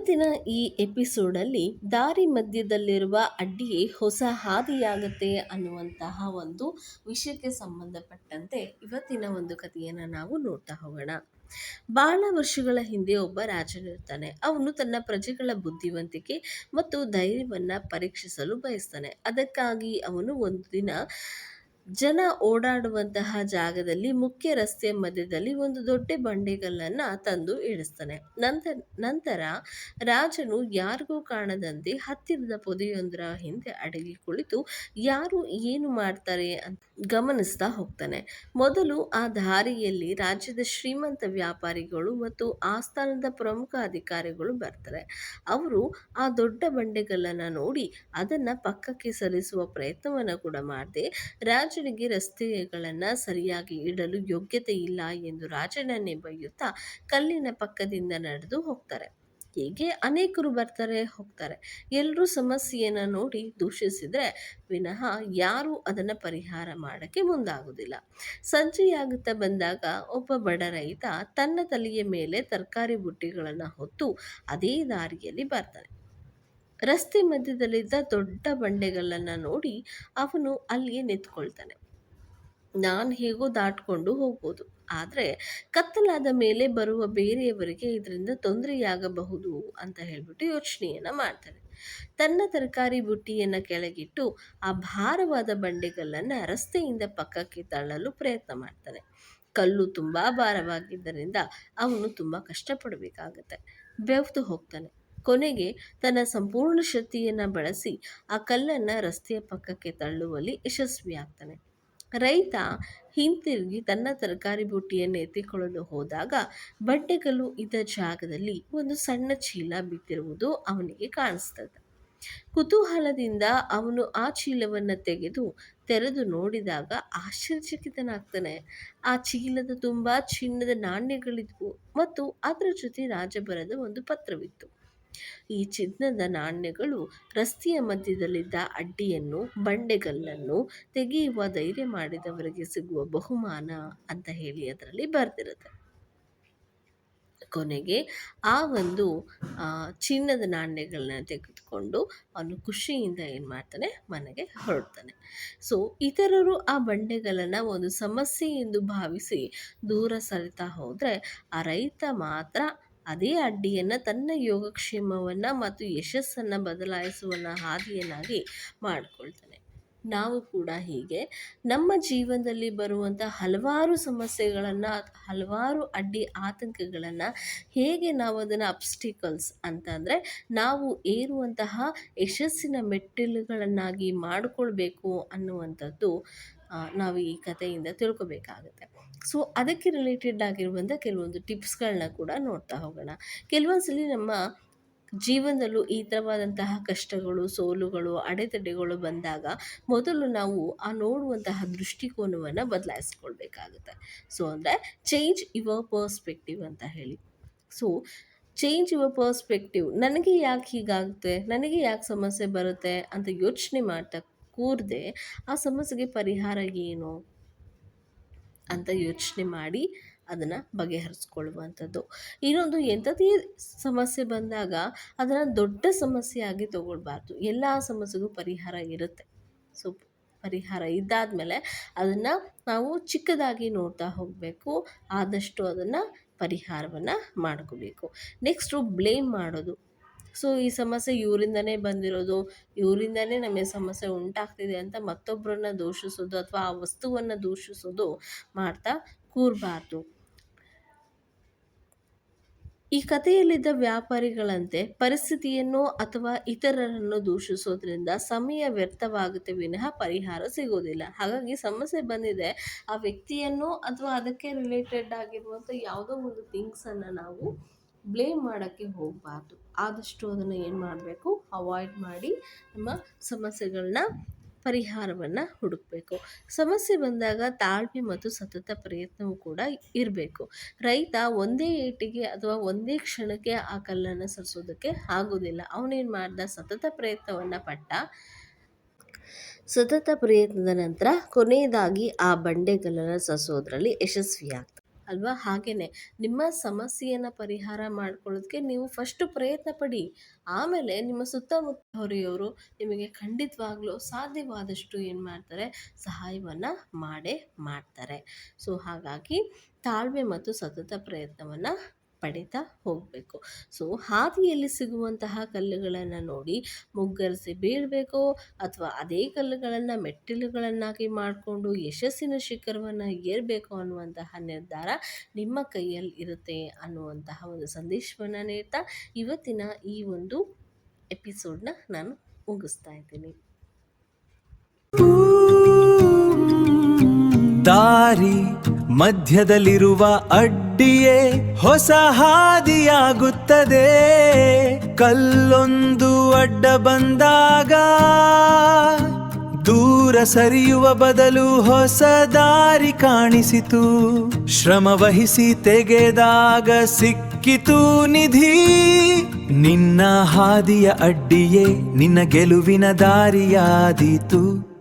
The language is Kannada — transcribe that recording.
ಇವತ್ತಿನ ಈ ಎಪಿಸೋಡಲ್ಲಿ ದಾರಿ ಮಧ್ಯದಲ್ಲಿರುವ ಅಡ್ಡಿಯೇ ಹೊಸ ಹಾದಿಯಾಗತ್ತೆ ಅನ್ನುವಂತಹ ಒಂದು ವಿಷಯಕ್ಕೆ ಸಂಬಂಧಪಟ್ಟಂತೆ ಇವತ್ತಿನ ಒಂದು ಕಥೆಯನ್ನು ನಾವು ನೋಡ್ತಾ ಹೋಗೋಣ. ಬಹಳ ವರ್ಷಗಳ ಹಿಂದೆ ಒಬ್ಬ ರಾಜನಿರ್ತಾನೆ. ಅವನು ತನ್ನ ಪ್ರಜೆಗಳ ಬುದ್ಧಿವಂತಿಕೆ ಮತ್ತು ಧೈರ್ಯವನ್ನ ಪರೀಕ್ಷಿಸಲು ಬಯಸ್ತಾನೆ. ಅದಕ್ಕಾಗಿ ಅವನು ಒಂದು ದಿನ ಜನ ಓಡಾಡುವಂತಹ ಜಾಗದಲ್ಲಿ ಮುಖ್ಯ ರಸ್ತೆಯ ಮಧ್ಯದಲ್ಲಿ ಒಂದು ದೊಡ್ಡ ಬಂಡೆಗಲ್ಲನ್ನ ತಂದು ಇಳಿಸ್ತಾನೆ. ನಂತರ ರಾಜನು ಯಾರಿಗೂ ಕಾಣದಂತೆ ಹತ್ತಿರದ ಪೊದೆಯೊಂದರ ಹಿಂದೆ ಅಡಗಿ ಕುಳಿತು ಯಾರು ಏನು ಮಾಡ್ತಾರೆ ಅಂತ ಗಮನಿಸ್ತಾ ಹೋಗ್ತಾನೆ. ಮೊದಲು ಆ ದಾರಿಯಲ್ಲಿ ರಾಜ್ಯದ ಶ್ರೀಮಂತ ವ್ಯಾಪಾರಿಗಳು ಮತ್ತು ಆಸ್ಥಾನದ ಪ್ರಮುಖ ಅಧಿಕಾರಿಗಳು ಬರ್ತಾರೆ. ಅವರು ಆ ದೊಡ್ಡ ಬಂಡೆಗಲ್ಲನ್ನ ನೋಡಿ ಅದನ್ನ ಪಕ್ಕಕ್ಕೆ ಸರಿಸುವ ಪ್ರಯತ್ನವನ್ನ ಕೂಡ ಮಾಡದೆ ರಾಜನಿಗೆ ರಸ್ತೆಗಳನ್ನ ಸರಿಯಾಗಿ ಇಡಲು ಯೋಗ್ಯತೆ ಇಲ್ಲ ಎಂದು ರಾಜನನ್ನೇ ಬೈಯುತ್ತಾ ಕಲ್ಲಿನ ಪಕ್ಕದಿಂದ ನಡೆದು ಹೋಗ್ತಾರೆ. ಹೀಗೆ ಅನೇಕರು ಬರ್ತಾರೆ ಹೋಗ್ತಾರೆ. ಎಲ್ಲರೂ ಸಮಸ್ಯೆಯನ್ನ ನೋಡಿ ದೂಷಿಸಿದ್ರೆ ವಿನಃ ಯಾರು ಅದನ್ನ ಪರಿಹಾರ ಮಾಡಕ್ಕೆ ಮುಂದಾಗುವುದಿಲ್ಲ. ಸಂಜೆಯಾಗುತ್ತಾ ಬಂದಾಗ ಒಬ್ಬ ಬಡ ರೈತ ತನ್ನ ತಲೆಯ ಮೇಲೆ ತರಕಾರಿ ಬುಟ್ಟಿಗಳನ್ನ ಹೊತ್ತು ಅದೇ ದಾರಿಯಲ್ಲಿ ಬರ್ತಾನೆ. ರಸ್ತೆ ಮಧ್ಯದಲ್ಲಿದ್ದ ದೊಡ್ಡ ಬಂಡೆಗಳನ್ನ ನೋಡಿ ಅವನು ಅಲ್ಲಿಯೇ ನಿಂತ್ಕೊಳ್ತಾನೆ. ನಾನು ಹೇಗೋ ದಾಟ್ಕೊಂಡು ಹೋಗ್ಬೋದು, ಆದರೆ ಕತ್ತಲಾದ ಮೇಲೆ ಬರುವ ಬೇರೆಯವರಿಗೆ ಇದರಿಂದ ತೊಂದರೆಯಾಗಬಹುದು ಅಂತ ಹೇಳ್ಬಿಟ್ಟು ಯೋಚನೆಯನ್ನ ಮಾಡ್ತಾನೆ. ತನ್ನ ತರಕಾರಿ ಬುಟ್ಟಿಯನ್ನ ಕೆಳಗಿಟ್ಟು ಆ ಭಾರವಾದ ಬಂಡೆಗಲ್ಲನ್ನ ರಸ್ತೆಯಿಂದ ಪಕ್ಕಕ್ಕೆ ತಳ್ಳಲು ಪ್ರಯತ್ನ ಮಾಡ್ತಾನೆ. ಕಲ್ಲು ತುಂಬಾ ಭಾರವಾಗಿದ್ದರಿಂದ ಅವನು ತುಂಬಾ ಕಷ್ಟಪಡಬೇಕಾಗತ್ತೆ. ಬೆವ್ತು ಹೋಗ್ತಾನೆ. ಕೊನೆಗೆ ತನ್ನ ಸಂಪೂರ್ಣ ಶಕ್ತಿಯನ್ನ ಬಳಸಿ ಆ ಕಲ್ಲನ್ನ ರಸ್ತೆಯ ಪಕ್ಕಕ್ಕೆ ತಳ್ಳುವಲ್ಲಿ ಯಶಸ್ವಿಯಾಗ್ತಾನೆ. ರೈತ ಹಿಂತಿರುಗಿ ತನ್ನ ತರಕಾರಿ ಬುಟ್ಟಿಯನ್ನು ಎತ್ತಿಕೊಳ್ಳಲು ಹೋದಾಗ ಬಂಡೆಕಲ್ಲು ಇದ್ದ ಜಾಗದಲ್ಲಿ ಒಂದು ಸಣ್ಣ ಚೀಲ ಬಿದ್ದಿರುವುದು ಅವನಿಗೆ ಕಾಣಿಸ್ತದೆ. ಕುತೂಹಲದಿಂದ ಅವನು ಆ ಚೀಲವನ್ನು ತೆರೆದು ನೋಡಿದಾಗ ಆಶ್ಚರ್ಯಚಕಿತನಾಗ್ತಾನೆ. ಆ ಚೀಲದ ತುಂಬ ಚಿನ್ನದ ನಾಣ್ಯಗಳಿದ್ವು ಮತ್ತು ಅದರ ಜೊತೆ ರಾಜ ಬರೆದ ಒಂದು ಪತ್ರವಿತ್ತು. ಈ ಚಿನ್ನದ ನಾಣ್ಯಗಳು ರಸ್ತೆಯ ಮಧ್ಯದಲ್ಲಿದ್ದ ಅಡ್ಡಿಯನ್ನು, ಬಂಡೆಗಲ್ಲನ್ನು ತೆಗೆಯುವ ಧೈರ್ಯ ಮಾಡಿದವರಿಗೆ ಸಿಗುವ ಬಹುಮಾನ ಅಂತ ಹೇಳಿ ಅದರಲ್ಲಿ ಬರೆದಿರುತ್ತೆ. ಕೊನೆಗೆ ಆ ಒಂದು ಚಿನ್ನದ ನಾಣ್ಯಗಳನ್ನ ತೆಗೆದುಕೊಂಡು ಅವನು ಖುಷಿಯಿಂದ ಏನು ಮಾಡ್ತಾನೆ, ಮನೆಗೆ ಹೊರಡ್ತಾನೆ. ಸೊ ಇತರರು ಆ ಬಂಡೆಗಳನ್ನ ಒಂದು ಸಮಸ್ಯೆ ಎಂದು ಭಾವಿಸಿ ದೂರ ಸರಿತಾ ಹೋದರೆ ಆ ರೈತ ಮಾತ್ರ ಅದೇ ಅಡ್ಡಿಯನ್ನು ತನ್ನ ಯೋಗಕ್ಷೇಮವನ್ನು ಮತ್ತು ಯಶಸ್ಸನ್ನು ಬದಲಾಯಿಸುವ ಹಾದಿಯನ್ನಾಗಿ ಮಾಡಿಕೊಳ್ತಾನೆ. ನಾವು ಕೂಡ ಹೀಗೆ ನಮ್ಮ ಜೀವನದಲ್ಲಿ ಬರುವಂಥ ಹಲವಾರು ಸಮಸ್ಯೆಗಳನ್ನು, ಹಲವಾರು ಅಡ್ಡಿ ಆತಂಕಗಳನ್ನು ಹೇಗೆ ನಾವು ಅದನ್ನು ಅಬ್ಸ್ಟಿಕಲ್ಸ್ ಅಂತಂದರೆ ನಾವು ಏರುವಂತಹ ಯಶಸ್ಸಿನ ಮೆಟ್ಟಿಲುಗಳನ್ನಾಗಿ ಮಾಡಿಕೊಳ್ಬೇಕು ಅನ್ನುವಂಥದ್ದು ನಾವು ಈ ಕಥೆಯಿಂದ ತಿಳ್ಕೊಬೇಕಾಗುತ್ತೆ. ಸೊ ಅದಕ್ಕೆ ರಿಲೇಟೆಡ್ ಆಗಿರುವಂಥ ಕೆಲವೊಂದು ಟಿಪ್ಸ್ಗಳನ್ನ ಕೂಡ ನೋಡ್ತಾ ಹೋಗೋಣ. ಕೆಲವೊಂದ್ಸಲಿ ನಮ್ಮ ಜೀವನದಲ್ಲೂ ಈ ಥರವಾದಂತಹ ಕಷ್ಟಗಳು, ಸೋಲುಗಳು, ಅಡೆತಡೆಗಳು ಬಂದಾಗ ಮೊದಲು ನಾವು ಆ ನೋಡುವಂತಹ ದೃಷ್ಟಿಕೋನವನ್ನು ಬದಲಾಯಿಸ್ಕೊಳ್ಬೇಕಾಗುತ್ತೆ. ಸೊ ಅಂದರೆ ಚೇಂಜ್ ಯುವರ್ ಪರ್ಸ್ಪೆಕ್ಟಿವ್ ಅಂತ ಹೇಳಿ. ಸೊ ಚೇಂಜ್ ಯುವರ್ ಪರ್ಸ್ಪೆಕ್ಟಿವ್, ನನಗೆ ಯಾಕೆ ಹೀಗಾಗುತ್ತೆ, ನನಗೆ ಯಾಕೆ ಸಮಸ್ಯೆ ಬರುತ್ತೆ ಅಂತ ಯೋಚನೆ ಮಾಡ್ತಾ ಕೂರದೆ ಆ ಸಮಸ್ಯೆಗೆ ಪರಿಹಾರ ಏನು ಅಂತ ಯೋಚನೆ ಮಾಡಿ ಅದನ್ನು ಬಗೆಹರಿಸ್ಕೊಳ್ಳುವಂಥದ್ದು. ಇನ್ನೊಂದು, ಎಂಥದೇ ಸಮಸ್ಯೆ ಬಂದಾಗ ಅದನ್ನು ದೊಡ್ಡ ಸಮಸ್ಯೆಯಾಗಿ ತಗೊಳ್ಬಾರ್ದು. ಎಲ್ಲ ಸಮಸ್ಯೆಗೂ ಪರಿಹಾರ ಇರುತ್ತೆ. ಸೊ ಪರಿಹಾರ ಇದ್ದಾದಮೇಲೆ ಅದನ್ನು ನಾವು ಚಿಕ್ಕದಾಗಿ ನೋಡ್ತಾ ಹೋಗಬೇಕು. ಆದಷ್ಟು ಅದನ್ನು ಪರಿಹಾರವನ್ನು ಮಾಡ್ಕೋಬೇಕು. ನೆಕ್ಸ್ಟು ಬ್ಲೇಮ್ ಮಾಡೋದು. ಸೊ ಈ ಸಮಸ್ಯೆ ಇವರಿಂದನೇ ಬಂದಿರೋದು, ಇವರಿಂದನೇ ನಮಗೆ ಸಮಸ್ಯೆ ಉಂಟಾಗ್ತಿದೆ ಅಂತ ಮತ್ತೊಬ್ಬರನ್ನ ದೂಷಿಸೋದು ಅಥವಾ ಆ ವಸ್ತುವನ್ನು ದೂಷಿಸೋದು ಮಾಡ್ತಾ ಕೂರಬಾರ್ದು. ಈ ಕಥೆಯಲ್ಲಿದ್ದ ವ್ಯಾಪಾರಿಗಳಂತೆ ಪರಿಸ್ಥಿತಿಯನ್ನು ಅಥವಾ ಇತರರನ್ನು ದೂಷಿಸೋದ್ರಿಂದ ಸಮಯ ವ್ಯರ್ಥವಾಗುತ್ತೆ ವಿನಃ ಪರಿಹಾರ ಸಿಗೋದಿಲ್ಲ. ಹಾಗಾಗಿ ಸಮಸ್ಯೆ ಬಂದಿದೆ, ಆ ವ್ಯಕ್ತಿಯನ್ನು ಅಥವಾ ಅದಕ್ಕೆ ರಿಲೇಟೆಡ್ ಆಗಿರುವಂಥ ಯಾವುದೋ ಒಂದು ಥಿಂಗ್ಸನ್ನು ನಾವು ಬ್ಲೇಮ್ ಮಾಡೋಕ್ಕೆ ಹೋಗಬಾರ್ದು. ಆದಷ್ಟು ಅದನ್ನು ಏನು ಮಾಡಬೇಕು, ಅವಾಯ್ಡ್ ಮಾಡಿ ನಮ್ಮ ಸಮಸ್ಯೆಗಳನ್ನ ಪರಿಹಾರವನ್ನು ಹುಡುಕಬೇಕು. ಸಮಸ್ಯೆ ಬಂದಾಗ ತಾಳ್ಮೆ ಮತ್ತು ಸತತ ಪ್ರಯತ್ನವೂ ಕೂಡ ಇರಬೇಕು. ರೈತ ಒಂದೇ ಏಟಿಗೆ ಅಥವಾ ಒಂದೇ ಕ್ಷಣಕ್ಕೆ ಆ ಕಲ್ಲನ್ನು ಸರಿಸೋದಕ್ಕೆ ಆಗೋದಿಲ್ಲ. ಅವನೇನು ಮಾಡ್ದ, ಸತತ ಪ್ರಯತ್ನವನ್ನು ಪಟ್ಟ. ಸತತ ಪ್ರಯತ್ನದ ನಂತರ ಕೊನೆಯದಾಗಿ ಆ ಬಂಡೆಗಲ್ಲನ್ನು ಸರಿಸೋದ್ರಲ್ಲಿ ಯಶಸ್ವಿಯಾಗ್ತದೆ. ಅಲ್ವಾ? ಹಾಗೆಯೇ ನಿಮ್ಮ ಸಮಸ್ಯೆಯನ್ನು ಪರಿಹಾರ ಮಾಡ್ಕೊಳ್ಳೋದಕ್ಕೆ ನೀವು ಫಸ್ಟು ಪ್ರಯತ್ನ ಪಡಿ. ಆಮೇಲೆ ನಿಮ್ಮ ಸುತ್ತಮುತ್ತ ಹೊರೆಯವರು ನಿಮಗೆ ಖಂಡಿತವಾಗ್ಲೂ ಸಾಧ್ಯವಾದಷ್ಟು ಏನು ಮಾಡ್ತಾರೆ, ಸಹಾಯವನ್ನು ಮಾಡೇ ಮಾಡ್ತಾರೆ. ಸೊ ಹಾಗಾಗಿ ತಾಳ್ಮೆ ಮತ್ತು ಸತತ ಪ್ರಯತ್ನವನ್ನು ಪಡಿತಾ ಹೋಗಬೇಕು. ಸೊ ಹಾದಿಯಲ್ಲಿ ಸಿಗುವಂತಹ ಕಲ್ಲುಗಳನ್ನು ನೋಡಿ ಮುಗ್ಗರಿಸಿ ಬೀಳಬೇಕು, ಅಥವಾ ಅದೇ ಕಲ್ಲುಗಳನ್ನು ಮೆಟ್ಟಿಲುಗಳನ್ನಾಗಿ ಮಾಡಿಕೊಂಡು ಯಶಸ್ಸಿನ ಶಿಖರವನ್ನು ಏರಬೇಕು ಅನ್ನುವಂತಹ ನಿರ್ಧಾರ ನಿಮ್ಮ ಕೈಯಲ್ಲಿ ಇರುತ್ತೆ ಅನ್ನುವಂತಹ ಒಂದು ಸಂದೇಶವನ್ನು ನೀಡ್ತಾ ಇವತ್ತಿನ ಈ ಒಂದು ಎಪಿಸೋಡ್ನ ನಾನು ಮುಗಿಸ್ತಾ ಇದ್ದೀನಿ. ದಾರಿ ಮಧ್ಯದಲ್ಲಿರುವ ಅಡ್ಡಿಯೇ ಹೊಸ ಹಾದಿಯಾಗುತ್ತದೆ. ಕಲ್ಲೊಂದು ಅಡ್ಡ ಬಂದಾಗ ದೂರ ಸರಿಯುವ ಬದಲು ಹೊಸ ದಾರಿ ಕಾಣಿಸಿತು. ಶ್ರಮವಹಿಸಿ ತೆಗೆದಾಗ ಸಿಕ್ಕಿತು ನಿಧಿ. ನಿನ್ನ ಹಾದಿಯ ಅಡ್ಡಿಯೇ ನಿನ್ನ ಗೆಲುವಿನ ದಾರಿಯಾದೀತು.